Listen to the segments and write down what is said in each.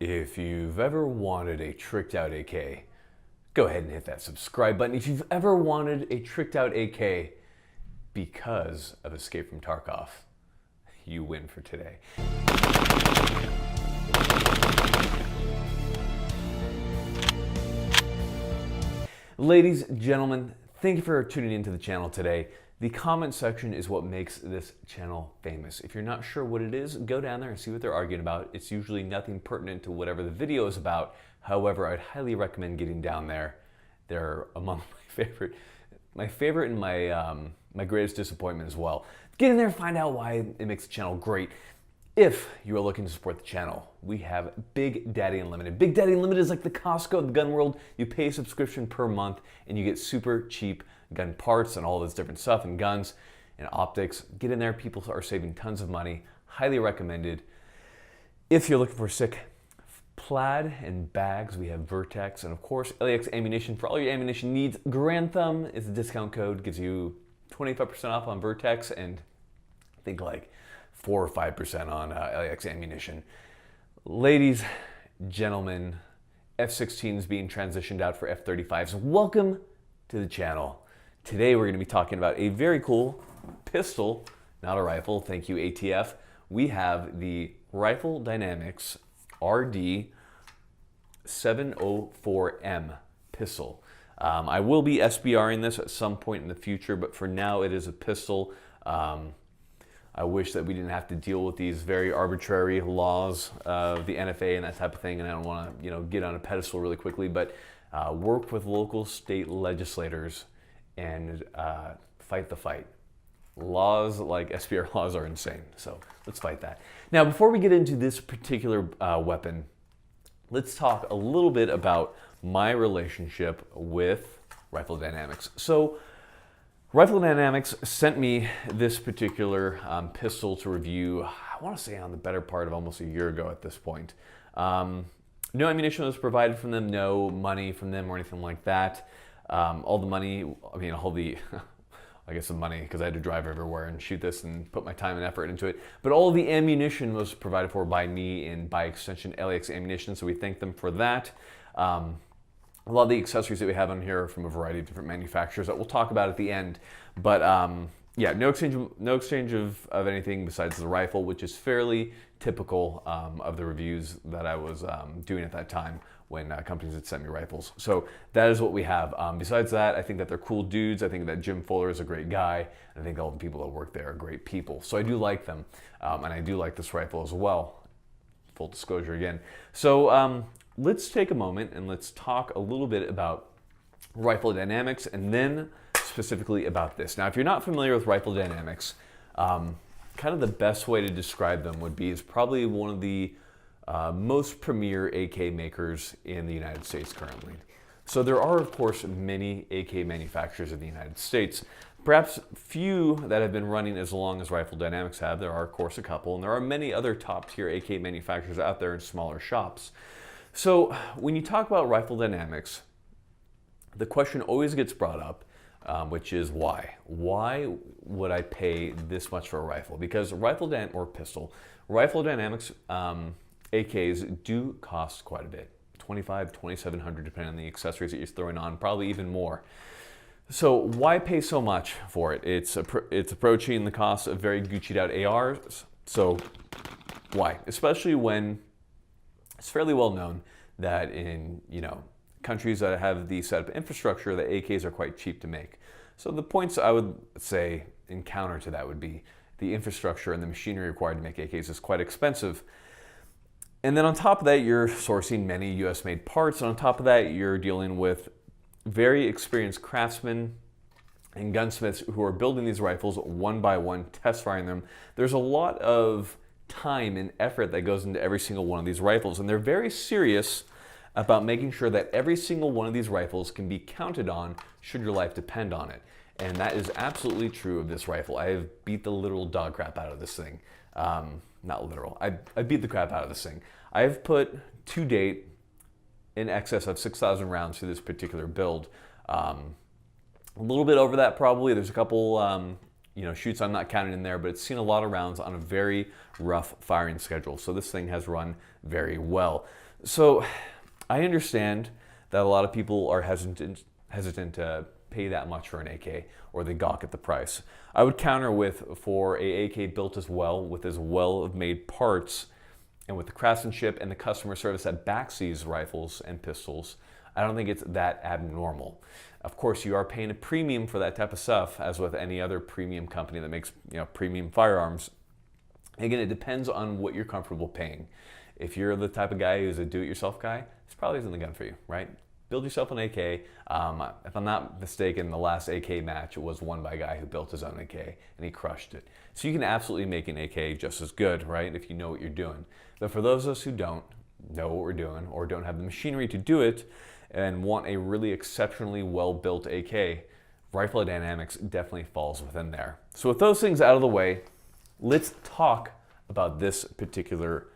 If you've ever wanted a tricked out AK, go ahead and hit that subscribe button. If you've ever wanted a tricked out AK because of Escape from Tarkov, you win for today. Ladies, gentlemen, thank you for tuning into the channel today. The comment section is what makes this channel famous. If you're not sure what it is, go down there and see what they're arguing about. It's usually nothing pertinent to whatever the video is about. However, I'd highly recommend getting down there. They're among my favorite and my greatest disappointment as well. Get in there and find out why it makes the channel great. If you are looking to support the channel, we have Big Daddy Unlimited. Big Daddy Unlimited is like the Costco of the gun world. You pay a subscription per month and you get super cheap gun parts and all this different stuff and guns and optics. Get in there, people are saving tons of money. Highly recommended. If you're looking for sick plaid and bags, we have Vertex and of course LAX ammunition for all your ammunition needs. Garand Thumb is the discount code, gives you 25% off on Vertex and I think like 4 or 5% on LAX ammunition. Ladies, gentlemen, F-16s being transitioned out for F-35s. Welcome to the channel. Today we're going to be talking about a very cool pistol, not a rifle. Thank you, ATF. We have the Rifle Dynamics RD704M pistol. I will be SBRing this at some point in the future, but for now it is a pistol. I wish that we didn't have to deal with these very arbitrary laws of the NFA and that type of thing, and I don't want to, get on a pedestal really quickly, but work with local state legislators and fight the fight. Laws like SBR laws are insane, so let's fight that. Now, before we get into this particular weapon, let's talk a little bit about my relationship with Rifle Dynamics. So, Rifle Dynamics sent me this particular pistol to review, I want to say on the better part of almost a year ago at this point. No ammunition was provided from them, no money from them or anything like that. All the money, I guess the money, because I had to drive everywhere and shoot this and put my time and effort into it. But all the ammunition was provided for by me and by extension LAX ammunition, so we thank them for that. A lot of the accessories that we have on here are from a variety of different manufacturers that we'll talk about at the end. But yeah, no exchange of anything besides the rifle, which is fairly typical of the reviews that I was doing at that time when companies had sent me rifles. So that is what we have. Besides that, I think that they're cool dudes. I think that Jim Fuller is a great guy. I think all the people that work there are great people. So I do like them. And I do like this rifle as well. Full disclosure again. So let's take a moment and let's talk a little bit about Rifle Dynamics and then specifically about this. Now, if you're not familiar with Rifle Dynamics, kind of the best way to describe them would be is probably one of the most premier AK makers in the United States currently. So there are, of course, many AK manufacturers in the United States. Perhaps few that have been running as long as Rifle Dynamics have. There are, of course, a couple, and there are many other top-tier AK manufacturers out there in smaller shops. So when you talk about Rifle Dynamics, the question always gets brought up, which is why? Why would I pay this much for a rifle? Because Rifle Dynamics AKs do cost quite a bit. $2,500, $2,700 depending on the accessories that you're throwing on, probably even more. So why pay so much for it? It's approaching the cost of very Gucci'd out ARs. So why? Especially when it's fairly well known that in countries that have the setup infrastructure, the AKs are quite cheap to make. So the points I would say in counter to that would be the infrastructure and the machinery required to make AKs is quite expensive. And then on top of that, you're sourcing many US made parts. And on top of that, you're dealing with very experienced craftsmen and gunsmiths who are building these rifles one by one, test firing them. There's a lot of time and effort that goes into every single one of these rifles, and they're very serious about making sure that every single one of these rifles can be counted on should your life depend on it. And that is absolutely true of this rifle. I have beat the literal dog crap out of this thing. Not literal. I beat the crap out of this thing. I have put to date in excess of 6,000 rounds through this particular build. A little bit over that probably. There's a couple shoots I'm not counting in there, but it's seen a lot of rounds on a very rough firing schedule. So this thing has run very well. So I understand that a lot of people are hesitant to pay that much for an AK, or they gawk at the price. I would counter with, for a AK built as well made parts, and with the craftsmanship and the customer service that backs these rifles and pistols, I don't think it's that abnormal. Of course, you are paying a premium for that type of stuff, as with any other premium company that makes premium firearms. Again, it depends on what you're comfortable paying. If you're the type of guy who's a do-it-yourself guy, this probably isn't the gun for you, right? Build yourself an AK. If I'm not mistaken, the last AK match was won by a guy who built his own AK, and he crushed it. So you can absolutely make an AK just as good, right, if you know what you're doing. But for those of us who don't know what we're doing, or don't have the machinery to do it, and want a really exceptionally well-built AK, Rifle Dynamics definitely falls within there. So with those things out of the way, let's talk about this particular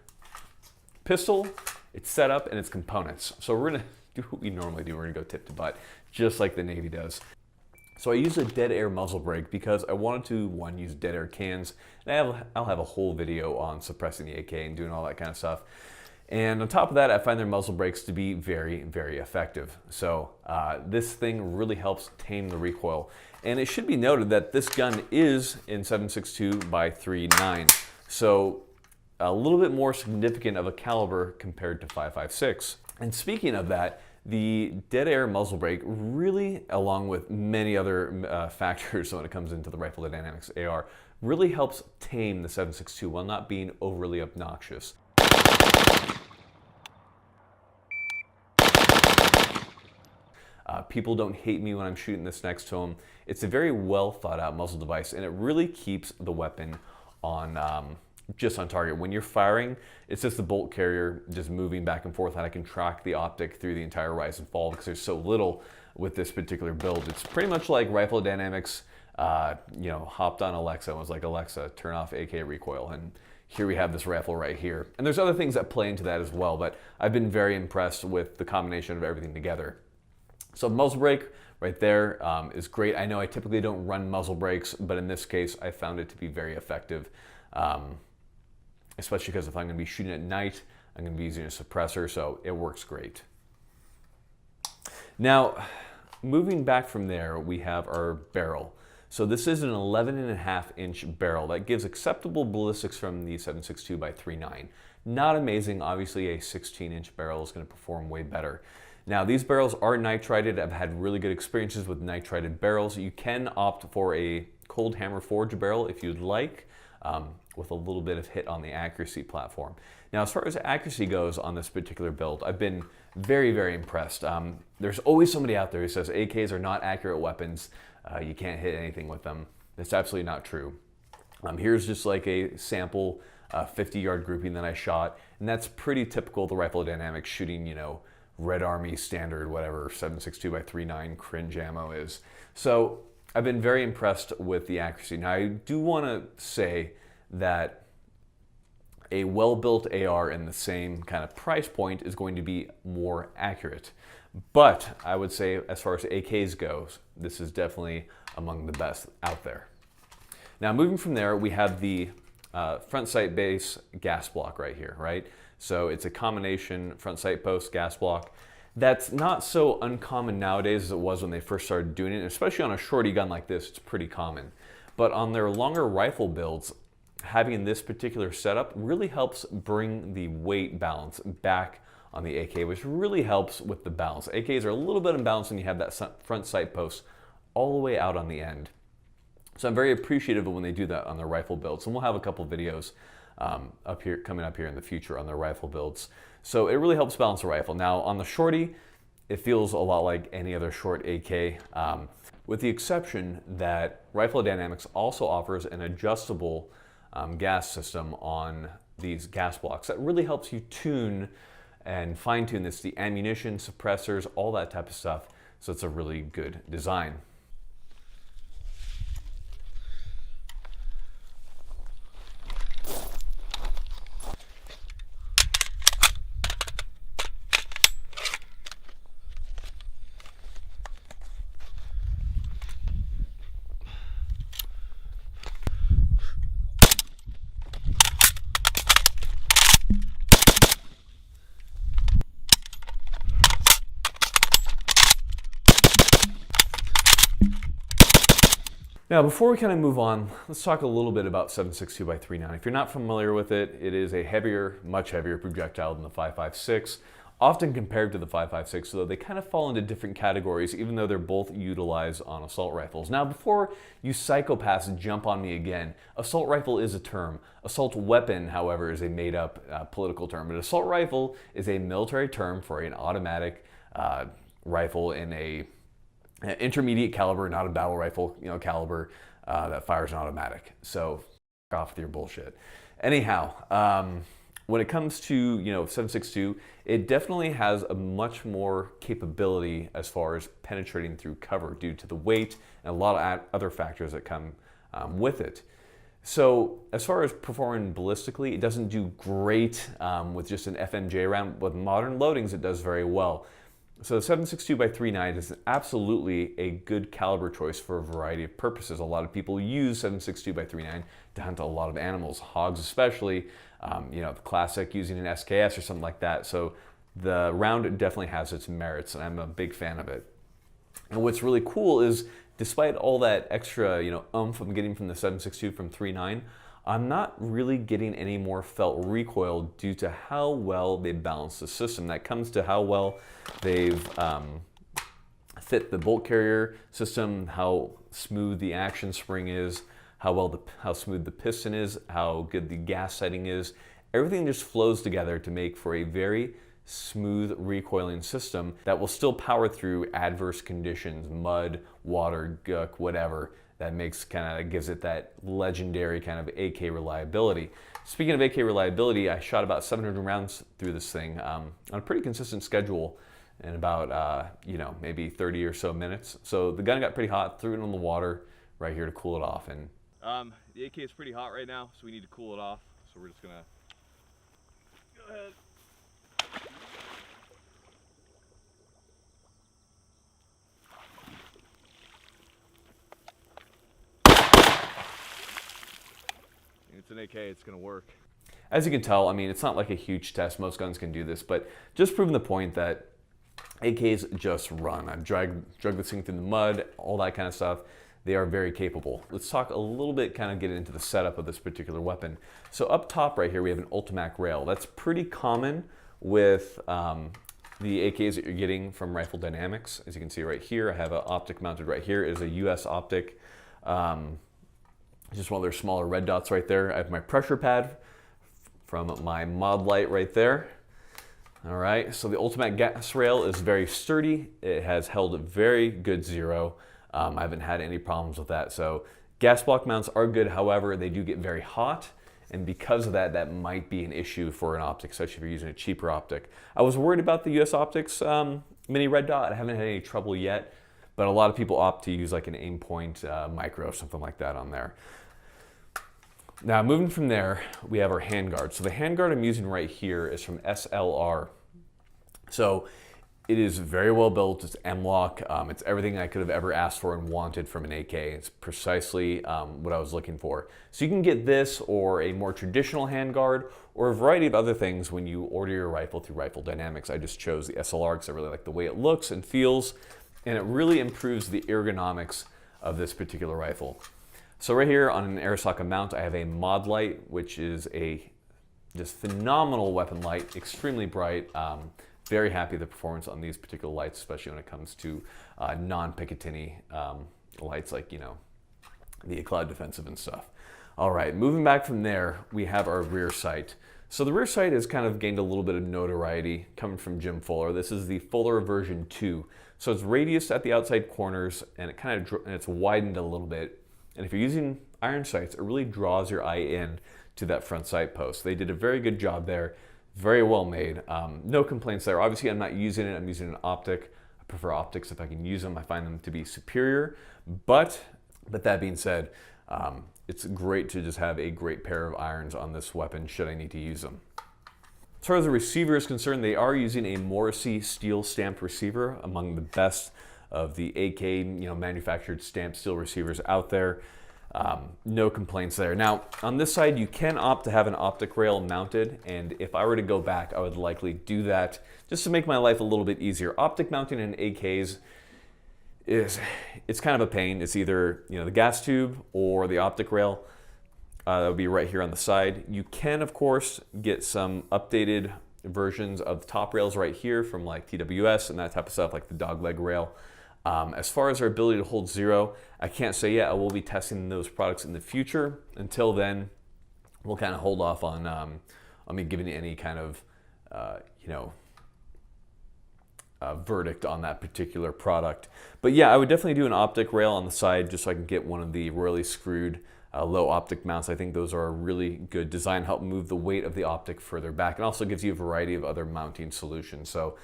pistol, its setup, and its components. So we're gonna do what we normally do. We're gonna go tip to butt, just like the Navy does. So I use a dead air muzzle brake because I wanted to, one, use dead air cans, and I'll have a whole video on suppressing the AK and doing all that kind of stuff. And on top of that, I find their muzzle brakes to be very, very effective. So this thing really helps tame the recoil. And it should be noted that this gun is in 7.62 by 3.9. So a little bit more significant of a caliber compared to 5.56. And speaking of that, the dead air muzzle brake really, along with many other factors when it comes into the Rifle Dynamics AR, really helps tame the 7.62 while not being overly obnoxious. People don't hate me when I'm shooting this next to them. It's a very well thought out muzzle device, and it really keeps the weapon on just on target. When you're firing, it's just the bolt carrier just moving back and forth, and I can track the optic through the entire rise and fall because there's so little with this particular build. It's pretty much like Rifle Dynamics, hopped on Alexa and was like, Alexa, turn off AK recoil, and here we have this rifle right here. And there's other things that play into that as well, but I've been very impressed with the combination of everything together. So muzzle brake right there is great. I know I typically don't run muzzle brakes, but in this case, I found it to be very effective, especially because if I'm going to be shooting at night, I'm going to be using a suppressor, so it works great. Now, moving back from there, we have our barrel. So this is an 11.5-inch barrel that gives acceptable ballistics from the 7.62 by 3.9. Not amazing. Obviously, a 16-inch barrel is going to perform way better. Now, these barrels are nitrided. I've had really good experiences with nitrided barrels. You can opt for a cold hammer forged barrel if you'd like, with a little bit of hit on the accuracy platform. Now, as far as accuracy goes on this particular build, I've been very, very impressed. There's always somebody out there who says AKs are not accurate weapons. You can't hit anything with them. That's absolutely not true. Here's just like a sample 50-yard grouping that I shot, and that's pretty typical of the Rifle Dynamics shooting, Red Army standard, whatever 7.62 by 3.9 cringe ammo is. So I've been very impressed with the accuracy. Now, I do want to say that a well-built AR in the same kind of price point is going to be more accurate. But I would say, as far as AKs goes, this is definitely among the best out there. Now, moving from there, we have the front sight base gas block right here, right? So it's a combination front sight post gas block. That's not so uncommon nowadays as it was when they first started doing it, especially on a shorty gun like this, it's pretty common. But on their longer rifle builds, having this particular setup really helps bring the weight balance back on the AK, which really helps with the balance. AKs are a little bit imbalanced when you have that front sight post all the way out on the end. So I'm very appreciative of when they do that on their rifle builds. And we'll have a couple videos coming up here in the future on their rifle builds. So it really helps balance the rifle. Now on the shorty, it feels a lot like any other short AK, with the exception that Rifle Dynamics also offers an adjustable gas system on these gas blocks that really helps you tune and fine-tune this, the ammunition, suppressors, all that type of stuff. So it's a really good design. Now, before we kind of move on, let's talk a little bit about 7.62 by 3.9. If you're not familiar with it, it is a heavier, much heavier projectile than the 5.56, often compared to the 5.56, so they kind of fall into different categories, even though they're both utilized on assault rifles. Now, before you psychopaths jump on me again, assault rifle is a term. Assault weapon, however, is a made-up political term. But assault rifle is a military term for an automatic rifle in an intermediate caliber, not a battle rifle, caliber that fires an automatic. So, off with your bullshit. Anyhow, when it comes to 7.62, it definitely has a much more capability as far as penetrating through cover due to the weight and a lot of other factors that come with it. So as far as performing ballistically, it doesn't do great with just an FMJ round. With modern loadings, it does very well. So the 7.62 by 3.9 is absolutely a good caliber choice for a variety of purposes. A lot of people use 7.62 by 3.9 to hunt a lot of animals, hogs especially, the classic using an SKS or something like that. So the round definitely has its merits, and I'm a big fan of it. And what's really cool is, despite all that extra, oomph I'm getting from the 7.62 from 3.9, I'm not really getting any more felt recoil due to how well they balance the system. That comes to how well they've fit the bolt carrier system, how smooth the action spring is, how smooth the piston is, how good the gas setting is. Everything just flows together to make for a very smooth recoiling system that will still power through adverse conditions, mud, water, gook, whatever. That gives it that legendary kind of AK reliability. Speaking of AK reliability, I shot about 700 rounds through this thing on a pretty consistent schedule in about maybe 30 or so minutes. So the gun got pretty hot, threw it in the water right here to cool it off. And the AK is pretty hot right now, so we need to cool it off. So we're just gonna go ahead. It's an AK, it's gonna work. As you can tell, it's not like a huge test. Most guns can do this, but just proving the point that AKs just run. I've dragged this thing through the mud, all that kind of stuff. They are very capable. Let's talk a little bit, kind of get into the setup of this particular weapon. So up top right here, we have an Ultimac rail. That's pretty common with the AKs that you're getting from Rifle Dynamics. As you can see right here, I have an optic mounted right here. It is a US optic. Just one of their smaller red dots right there. I have my pressure pad from my mod light right there. All right, so the Ultimac gas rail is very sturdy. It has held a very good zero. I haven't had any problems with that. So gas block mounts are good. However, they do get very hot. And because of that, that might be an issue for an optic, especially if you're using a cheaper optic. I was worried about the US Optics mini red dot. I haven't had any trouble yet, but a lot of people opt to use like an Aimpoint micro or something like that on there. Now, moving from there, we have our handguard. So the handguard I'm using right here is from SLR. So it is very well built. It's M-LOK. It's everything I could have ever asked for and wanted from an AK. It's precisely what I was looking for. So you can get this or a more traditional handguard or a variety of other things when you order your rifle through Rifle Dynamics. I just chose the SLR because I really like the way it looks and feels, and it really improves the ergonomics of this particular rifle. So right here on an Arisaka mount, I have a mod light, which is a just phenomenal weapon light, extremely bright. Very happy with the performance on these particular lights, especially when it comes to non-Picatinny lights like, the Cloud Defensive and stuff. All right, moving back from there, we have our rear sight. So the rear sight has kind of gained a little bit of notoriety coming from Jim Fuller. This is the Fuller version 2. So it's radiused at the outside corners, and it's widened a little bit. And if you're using iron sights, it really draws your eye in to that front sight post. They did a very good job there. Very well made. No complaints there. Obviously, I'm not using it. I'm using an optic. I prefer optics if I can use them. I find them to be superior. But that being said, it's great to just have a great pair of irons on this weapon should I need to use them. As far as the receiver is concerned, they are using a Morrissey steel stamped receiver, among the best of the AK manufactured stamped steel receivers out there. No complaints there. Now, on this side, you can opt to have an optic rail mounted, and if I were to go back, I would likely do that just to make my life a little bit easier. Optic mounting in AKs it's kind of a pain. It's either, you know, the gas tube or the optic rail. That would be right here on the side. You can, of course, get some updated versions of the top rails right here from like TWS and that type of stuff, like the dogleg rail. As far as our ability to hold zero, I can't say yet. I will be testing those products in the future. Until then, we'll kind of hold off on me giving you any kind of, you know, verdict on that particular product. But yeah, I would definitely do an optic rail on the side just so I can get one of the royally screwed low optic mounts. I think those are a really good design, help move the weight of the optic further back, and also gives you a variety of other mounting solutions. So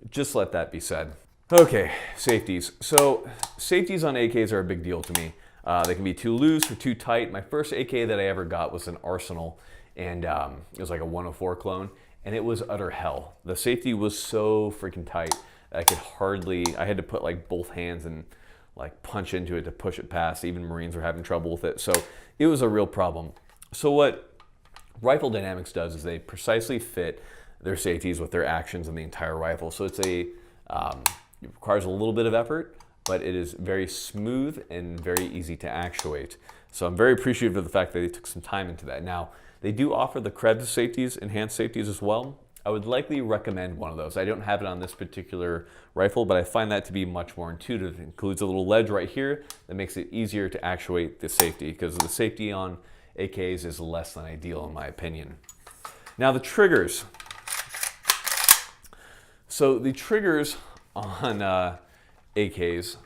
just let that be said. Okay, safeties. So safeties on AKs are a big deal to me. They can be too loose or too tight. My first AK that I ever got was an Arsenal, and it was like a 104 clone, and it was utter hell. The safety was so freaking tight that I could hardly, I had to put like both hands and like punch into it to push it past. Even Marines were having trouble with it. So it was a real problem. So what Rifle Dynamics does is they precisely fit their safeties with their actions in the entire rifle. So it's it requires a little bit of effort, but it is very smooth and very easy to actuate. So I'm very appreciative of the fact that they took some time into that. Now, they do offer the Krebs safeties, enhanced safeties as well. I would likely recommend one of those. I don't have it on this particular rifle, but I find that to be much more intuitive. It includes a little ledge right here that makes it easier to actuate the safety, because the safety on AKs is less than ideal in my opinion. Now the triggers. So the triggers on AKs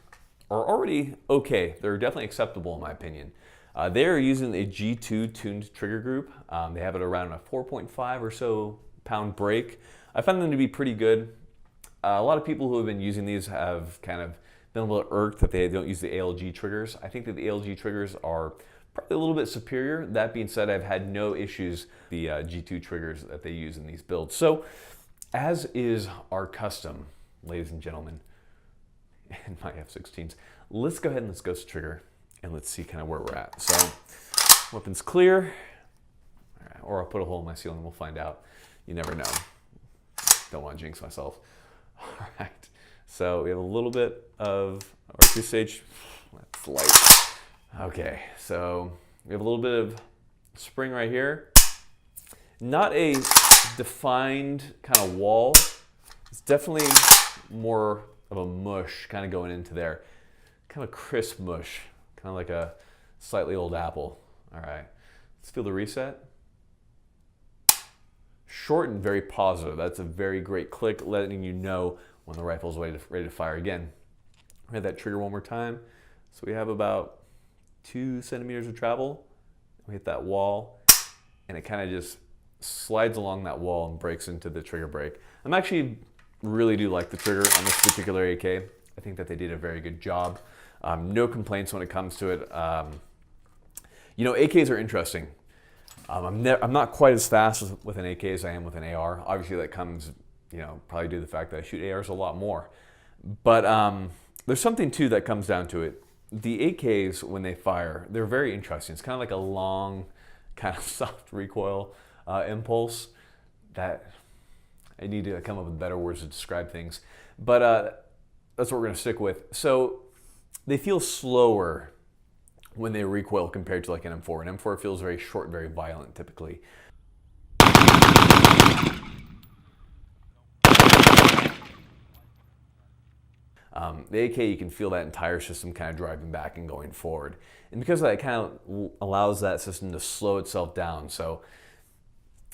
are already okay. They're definitely acceptable in my opinion. They are using a G2 tuned trigger group. They have it around a 4.5 or so pound break. I find them to be pretty good. A lot of people who have been using these have kind of been a little irked that they don't use the ALG triggers. I think that the ALG triggers are probably a little bit superior. That being said, I've had no issues with the G2 triggers that they use in these builds. So, as is our custom, ladies and gentlemen, in my F-16s, let's go ahead and let's ghost trigger and let's see kind of where we're at. So, weapons clear, all right, or I'll put a hole in my ceiling and we'll find out. You never know. Don't want to jinx myself. All right, so we have a little bit of our two stage. That's light. Okay, so we have a little bit of spring right here. Not a defined kind of wall. It's definitely more of a mush kind of going into there. Kind of a crisp mush, kind of like a slightly old apple. All right, let's feel the reset. Short and very positive. That's a very great click, letting you know when the rifle is ready to fire again. We have that trigger one more time. So we have about 2 centimeters of travel. We hit that wall, and it kind of just slides along that wall and breaks into the trigger break. I'm actually really do like the trigger on this particular AK. I think that they did a very good job. No complaints when it comes to it. You know, AKs are interesting. I'm not quite as fast with an AK as I am with an AR. Obviously that comes, you know, probably due to the fact that I shoot ARs a lot more. But there's something too that comes down to it. The AKs, when they fire, they're very interesting. It's kind of like a long, kind of soft recoil impulse that I need to come up with better words to describe things. But that's what we're going to stick with. So they feel slower when they recoil compared to like an M4. An M4 feels very short, very violent typically. The AK, you can feel that entire system kind of driving back and going forward. And because of that, it kind of allows that system to slow itself down. So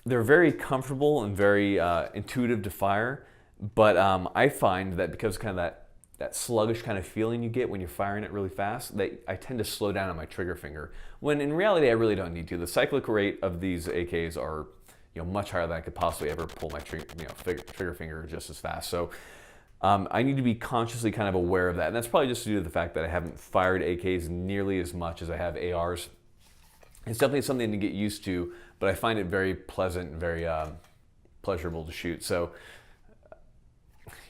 they're very comfortable and very intuitive to fire. But I find that because kind of that sluggish kind of feeling you get when you're firing it really fast, I tend to slow down on my trigger finger. When in reality, I really don't need to. The cyclic rate of these AKs are, you know, much higher than I could possibly ever pull my trigger finger just as fast. So I need to be consciously kind of aware of that. And that's probably just due to the fact that I haven't fired AKs nearly as much as I have ARs. It's definitely something to get used to, but I find it very pleasant and very pleasurable to shoot. So,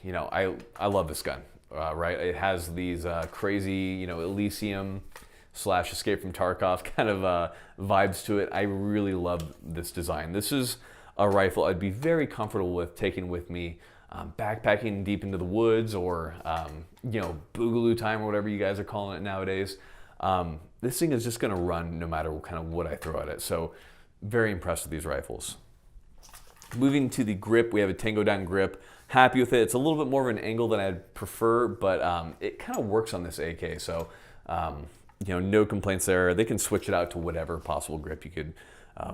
you know, I love this gun. Right, it has these crazy, you know, Elysium / Escape from Tarkov kind of vibes to it. I really love this design. This is a rifle I'd be very comfortable with taking with me backpacking deep into the woods, or you know, boogaloo time or whatever you guys are calling it nowadays, this thing is just going to run no matter what I throw at it. So very impressed with these rifles. Moving to the grip, we have a Tango down grip. Happy with it. It's a little bit more of an angle than I'd prefer, but it kind of works on this AK. So you know, no complaints there. They can switch it out to whatever possible grip you could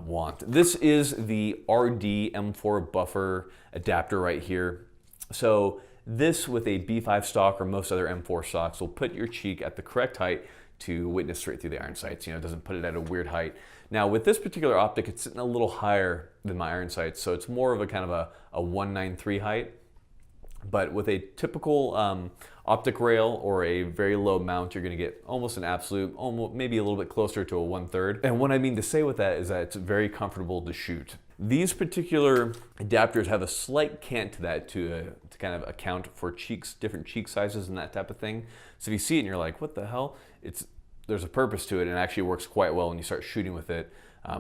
want. This is the RD M4 buffer adapter right here. So this, with a B5 stock or most other M4 stocks, will put your cheek at the correct height to witness straight through the iron sights. You know, it doesn't put it at a weird height. Now with this particular optic, it's sitting a little higher than my iron sights, so it's more of a kind of a 193 height. But with a typical optic rail or a very low mount, you're going to get almost an absolute, almost maybe a little bit closer to a 1/3. And what I mean to say with that is that it's very comfortable to shoot. These particular adapters have a slight cant to that to kind of account for cheeks, different cheek sizes and that type of thing. So if you see it and you're like, what the hell? There's a purpose to it, and it actually works quite well when you start shooting with it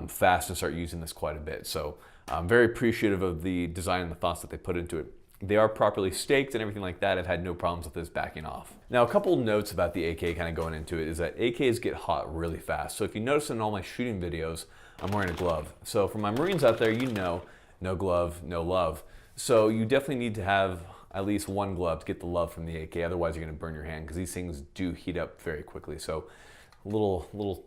fast and start using this quite a bit. So I'm very appreciative of the design and the thoughts that they put into it. They are properly staked and everything like that. I've had no problems with this backing off. Now, a couple notes about the AK kind of going into it is that AKs get hot really fast. So if you notice in all my shooting videos, I'm wearing a glove. So for my Marines out there, you know, no glove, no love. So you definitely need to have at least one glove to get the love from the AK. Otherwise, you're going to burn your hand, because these things do heat up very quickly. So little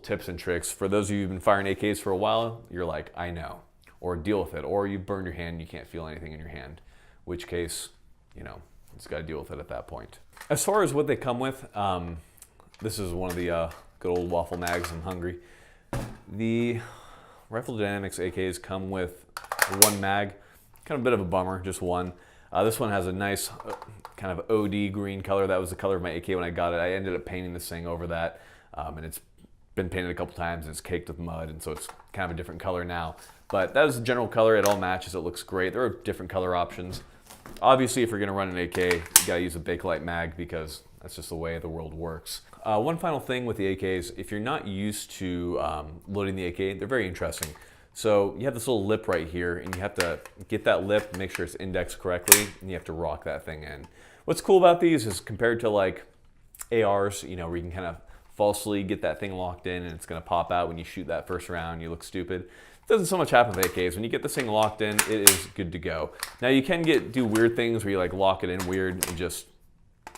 tips and tricks. For those of you who've been firing AKs for a while, you're like, I know. Or deal with it. Or you burn your hand and you can't feel anything in your hand. Which case, you know, just got to deal with it at that point. As far as what they come with, this is one of the good old waffle mags. I'm hungry. The Rifle Dynamics AKs come with one mag, kind of a bit of a bummer, just one. This one has a nice kind of OD green color. That was the color of my AK when I got it. I ended up painting this thing over that, and it's been painted a couple times, and it's caked with mud, and so it's kind of a different color now. But that is the general color. It all matches. It looks great. There are different color options. Obviously, if you're going to run an AK, you got to use a Bakelite mag, because that's just the way the world works. One final thing with the AKs, if you're not used to loading the AK, they're very interesting. So you have this little lip right here, and you have to get that lip, make sure it's indexed correctly, and you have to rock that thing in. What's cool about these is, compared to like ARs, you know, where you can kind of falsely get that thing locked in and it's going to pop out when you shoot that first round, you look stupid. It doesn't so much happen with AKs. When you get this thing locked in, it is good to go. Now you can do weird things where you like lock it in weird and just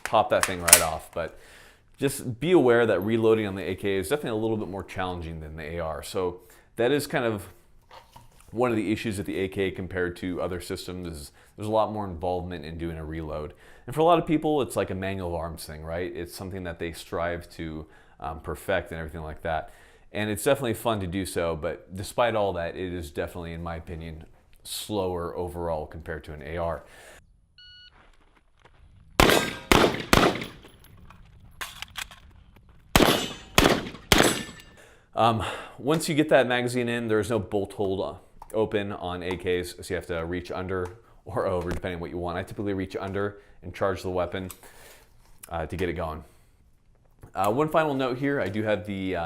pop that thing right off, but just be aware that reloading on the AK is definitely a little bit more challenging than the AR. So that is kind of one of the issues with the AK compared to other systems, is there's a lot more involvement in doing a reload. And for a lot of people, it's like a manual of arms thing, right? It's something that they strive to perfect and everything like that. And it's definitely fun to do so, but despite all that, it is definitely, in my opinion, slower overall compared to an AR. Once you get that magazine in, there's no bolt hole open on AKs, so you have to reach under or over, depending on what you want. I typically reach under and charge the weapon to get it going. One final note here, I do have the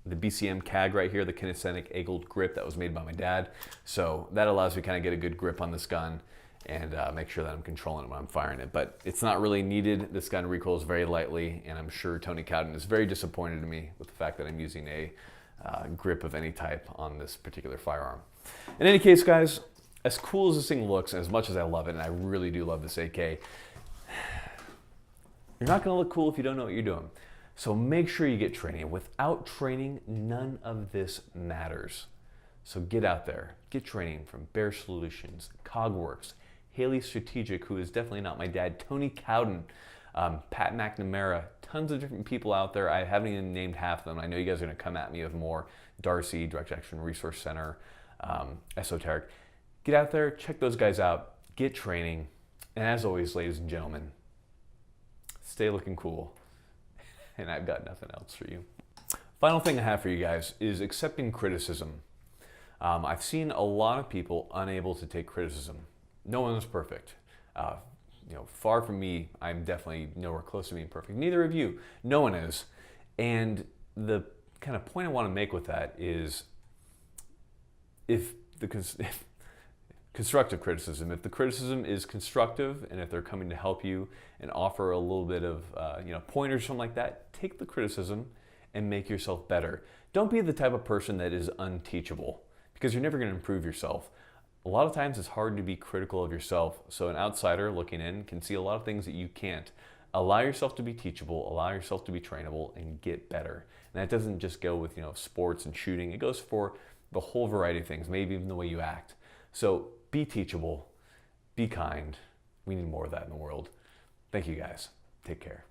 BCM CAG right here, the kinesthetic angled grip that was made by my dad. So that allows me to kind of get a good grip on this gun and make sure that I'm controlling it when I'm firing it. But it's not really needed. This gun recoils very lightly, and I'm sure Tony Cowden is very disappointed in me with the fact that I'm using a grip of any type on this particular firearm. In any case, guys, as cool as this thing looks, and as much as I love it, and I really do love this AK, you're not gonna look cool if you don't know what you're doing. So make sure you get training. Without training, none of this matters. So get out there, get training from Bear Solutions, Cogworks, Haley Strategic, who is definitely not my dad, Tony Cowden, Pat McNamara, tons of different people out there. I haven't even named half of them. I know you guys are gonna come at me with more. Darcy, Direct Action Resource Center, Esoteric. Get out there, check those guys out, get training, and as always, ladies and gentlemen, stay looking cool. And I've got nothing else for you. Final thing I have for you guys is accepting criticism. I've seen a lot of people unable to take criticism. No one is perfect. Far from me, I'm definitely nowhere close to being perfect. Neither of you. No one is. And the kind of point I want to make with that is, if Constructive criticism. If the criticism is constructive and if they're coming to help you and offer a little bit of pointers, something like that, take the criticism and make yourself better. Don't be the type of person that is unteachable, because you're never going to improve yourself. A lot of times it's hard to be critical of yourself, so an outsider looking in can see a lot of things that you can't. Allow yourself to be teachable, allow yourself to be trainable, and get better. And that doesn't just go with sports and shooting. It goes for the whole variety of things, maybe even the way you act. So be teachable, be kind. We need more of that in the world. Thank you guys. Take care.